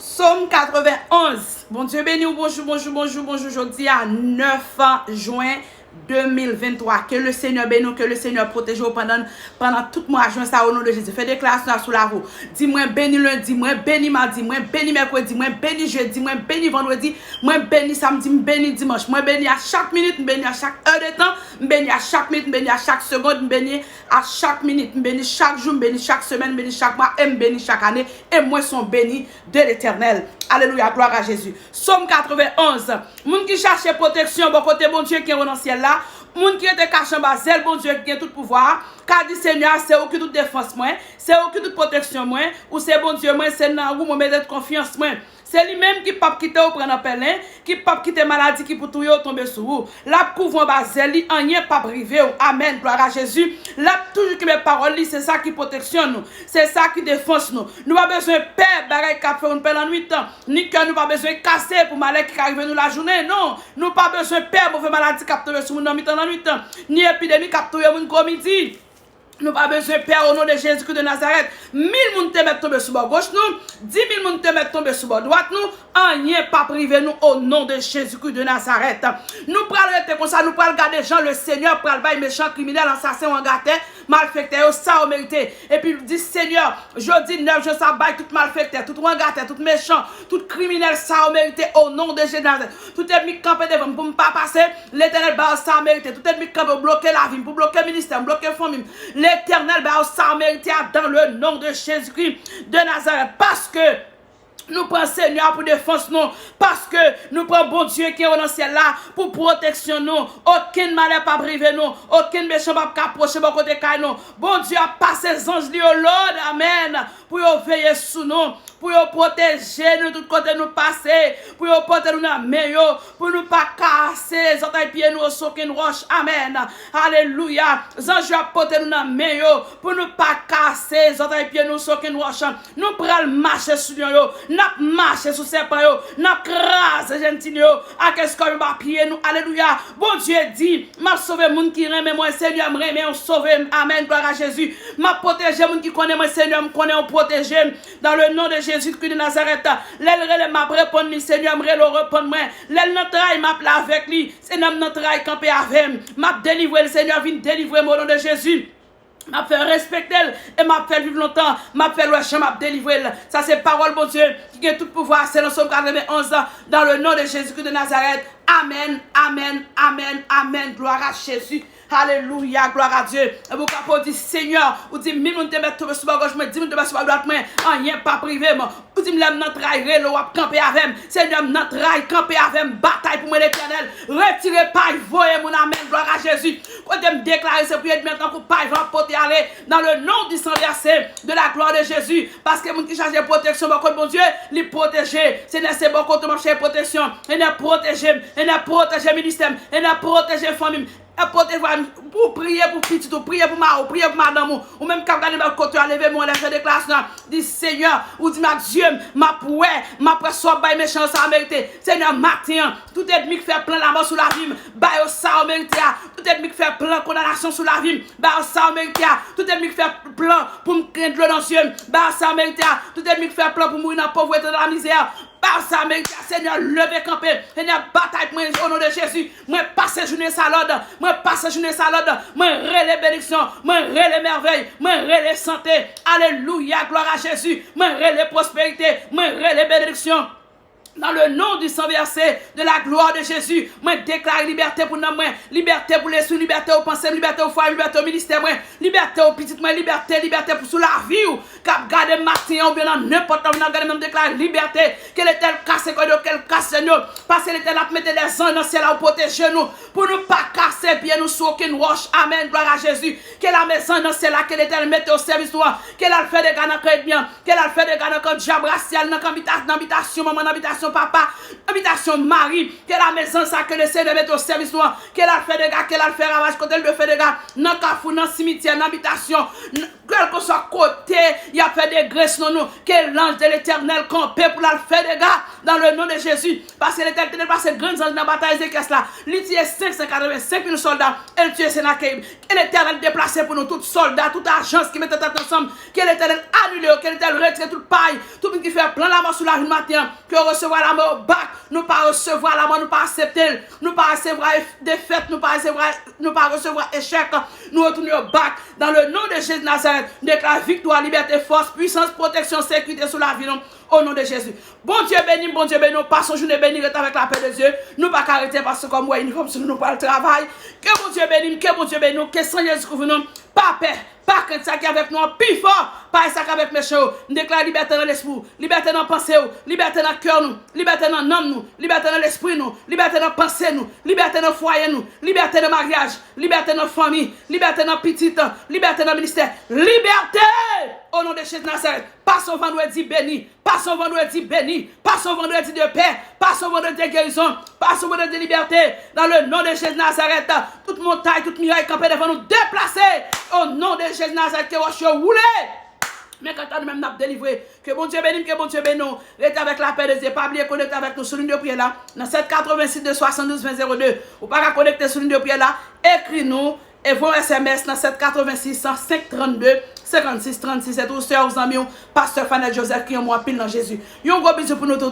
Psaume 91. Bon Dieu béni, bonjour, jeudi à 9 juin 2023. Que le Seigneur bénisse, que le Seigneur protège pendant tout mois juin, ça au nom de Jésus. Fais déclaration sous la roue. Dis-moi béni lundi, moi béni mardi, moi béni mercredi, moi béni jeudi, moi béni vendredi, moi béni samedi, moi béni dimanche, moi béni à chaque minute, moi béni à chaque heure de temps, moi béni à chaque minute, moi béni à chaque seconde, moi béni à chaque minute, moi béni chaque jour, moi béni chaque semaine, moi béni chaque mois, et moi béni chaque année, et moi sont bénis de l'Éternel. Alléluia, gloire à Jésus. Psaume 91. Moun qui cherche protection, bon côté bon Dieu qui est dans le ciel là. Moun qui était caché en bas, c'est bon Dieu qui a tout pouvoir. Car dit Seigneur, c'est eux qui toute défense moi, c'est eux qui toute protection moi, ou c'est bon Dieu moi, c'est dans où moi mettre confiance moi. C'est lui-même qui peut quitter ou prendre pelin, qui peut quitter maladie qui pour tout tomber sur vous. La couvre en bas, lui en rien pas privé. Amen, gloire à Jésus. Là toujours que mes paroles, c'est ça qui protection nous, c'est ça qui défense nous. Nous pas besoin de peur, bagaille qui fait une peur en 8 ans, ni que nous pas besoin de casser pour maladie qui arrive nous la journée. Non, nous pas besoin de peur pour faire maladie qui tomber sur nous en 8 ans, ni épidémie qui tomber nous comme midi. Nous pas besoin de peur au nom de Jésus-Christ de Nazareth. 1000 moun te mettent tomber sur bord gauche nous, 10 000 moun te mettent tomber sur bord droite nous, en rien pas privé nous au nom de Jésus-Christ de Nazareth. Nous prenons rester comme ça, nous prenons garder Jean le Seigneur, pour le bail méchant, criminel, assassin, engâté, malfecté, ça au mérité. Et puis il dit Seigneur, jeudi 9, je s'abaille tout malfecté, tout engâté, tout méchant, tout criminel, ça au mérité au nom de Jésus de Nazareth. Tout ennemi campé devant pour ne pas passer, l'Éternel va ça au mérité. Tout ennemi campé pour bloquer la vie, pour bloquer le ministère, bloquer la famille. L'Éternel va ça mériter dans le nom de Jésus-Christ de Nazareth. Parce que nous prenons Seigneur pour défense nous. Parce que nous prenons bon Dieu qui est dans le ciel là pour protection nous. Aucun malheur pas privé nous. Aucun méchant pas approcher bon côté caille nous. Bon Dieu a passé les anges li au Lord. Amen. Pour veiller sur nous. Pour protéger nous de tout côté nous passer. Pour porter nous dans meilleur. Pour nous pas casser les autres pieds nous au aucune roche. Amen. Alléluia. Les anges a porter nous dans meilleur. Pour nous pas casser les autres pieds nous au aucune roche. Nous prenons marcher sur nous. N'a marché sous ses pas yo, n'a crase gentil yo, à qu'est-ce qu'on va pied nous, alléluia. Bon Dieu dit, m'a sauvé moun qui remet moi Seigneur, me remet on sauvé, amen, gloire à Jésus. M'a protégé moun qui connaît moi Seigneur, me connaît on protégé dans le nom de Jésus-Christ de Nazareth. L'elle m'a répondre ni Seigneur, me répondre moi. L'elle notre travail m'a pla avec lui, Seigneur notre travail camper avec, m'a délivré le Seigneur vient délivrer moi au nom de Jésus. M'a fait respecter et m'a fait vivre longtemps, m'a fait le m'a délivré. Ça c'est parole bon Dieu qui a tout pouvoir, c'est le Psaume 91 dans le nom de Jésus-Christ de Nazareth. Amen, amen, amen, amen. Gloire à Jésus. Alléluia, gloire à Dieu. Et vous pouvez dire Seigneur, vous dites 1000 moun te mettre tomber sur ma gauche, 10 moun te mettre sur ma droite, rien pas privé, vous dites notre rail, relo, camper avec, Seigneur, notre rail, camper avec, bataille pour moi l'Éternel, retirez pas, voyez mon amen, gloire à Jésus. Quand je me déclare ce prière maintenant pour pas porter aller dans le nom du sang versé de la gloire de Jésus, parce que mon qui cherche protection, bon Dieu, les protéger, c'est bon côté marcher protection, et n'a protéger, ministère, et n'a protéger famille. Pour prier pour petit, pour prier pour ma, prier pour madame, ou même quand vous avez côté à lever mon lettre de classe, dit Seigneur, ou dit ma Dieu, ma pouet, ma pression, bail méchant, ça a mérité. Seigneur, matin, tout ennemi qui fait plein la mort sous la vie, bail ça a mérité. Tout ennemi qui fait plein condamnation sous la vie, bail ça a mérité. Tout ennemi qui fait plein pour me craindre dans le ciel, bail ça a mérité. Tout ennemi qui fait plein pour mourir dans la pauvreté, dans la misère. Par ça, Seigneur, levez camper. Seigneur, bataille pour moi au nom de Jésus. Moi, passe journée salade. Moi, passe journée salade. Moi, relais bénédiction. Moi, relais merveille. Moi, relais santé. Alléluia, gloire à Jésus. Moi, relais prospérité. Moi, relais bénédiction. Dans le nom du sang versé de la gloire de Jésus, moi déclare liberté pour nous, liberté pour les sous, liberté aux pensées, liberté aux foyers, liberté au ministère, liberté aux petites, liberté pour sous la vie, cap garder matin ou bien dans n'importe où, nous même déclare liberté, quel est tel casse, quel casse nous, parce que l'Éternel a mis des anges dans le ciel à protéger nous, pour nous pas casser bien nous sur aucune roche, amen, gloire à Jésus, qu'elle a mis dans le ciel là, qu'elle l'Éternel mette au service toi, qu'elle a fait des gars dans le bien, qu'elle a fait des gars dans le diable racial, dans l'habitation, maman, habitation, papa, habitation Marie, qu'elle a maison ça que le Seigneur met au service toi, qu'elle a fait des gars, qu'elle a fait ravage, quand elle fait des gars, dans le cafou, dans le cimetière, dans l'habitation, quel que soit côté, il a fait des graisses non nous, que l'ange de l'Éternel campé pour la faire des gars, dans le nom de Jésus. Parce que l'Éternel passé grandes années dans la bataille de caisse là. Il tuait 585 000 soldats. Elle tuait Sénakéb. Et l'Éternel déplacé pour nous, tous soldats, toute agence qui mettait tête ensemble. Que l'Éternel annule, que l'Éternel retire toute paille. Tout le monde qui fait plein la mort sur la rue matin. Que recevoir la mort au bac. Nous pas recevoir la mort, nous pas accepter. Nous pas recevoir défaite, nous pas recevoir échec. Nous retournons au bac. Dans le nom de Jésus de Nazareth, déclare victoire, liberté, force, puissance, protection, sécurité sur la vie. Au nom de Jésus. Bon Dieu béni, nous passons journée bénie avec la paix de Dieu. Nous pas arrêter parce que comme moi, uniforme sur nous pas le travail. Que bon Dieu béni, que Seigneur Jésus couvre nous. Pas paix, pas crainte ça qui est avec nous, plus fort, pas ça qui est avec mes choses. Nous déclarons liberté dans l'esprit, liberté dans la pensée, liberté dans le cœur, liberté dans l'âme, liberté dans l'esprit, liberté dans la pensée, liberté dans le foyer, liberté dans le mariage, liberté dans la famille, liberté dans la petite, liberté dans le ministère, liberté au nom de Jésus de Nazareth. Passons vendredi béni, passons vendredi béni, passons vendredi de paix, passons vendredi de guérison, passons vendredi de liberté, dans le nom de Jésus de Nazareth. Toute montagne, toute muraille campée devant nous déplacer, au nom de Jésus de Nazareth, que roche roulé. Mais quand on même n'a délivré, que bon Dieu bénisse, que bon Dieu bénisse, restez avec la paix de Dieu, pas oublier connecter avec nous sur l'une de prière là, dans 786 de 72 20 02, ou pas connecter sur l'une de prière là, écris-nous et vos SMS dans 786 105 32 56 36, c'est tout, sœur, aux amis, pasteur Fanel Joseph qui est moi pile dans Jésus. Un gros bisou pour nous tous.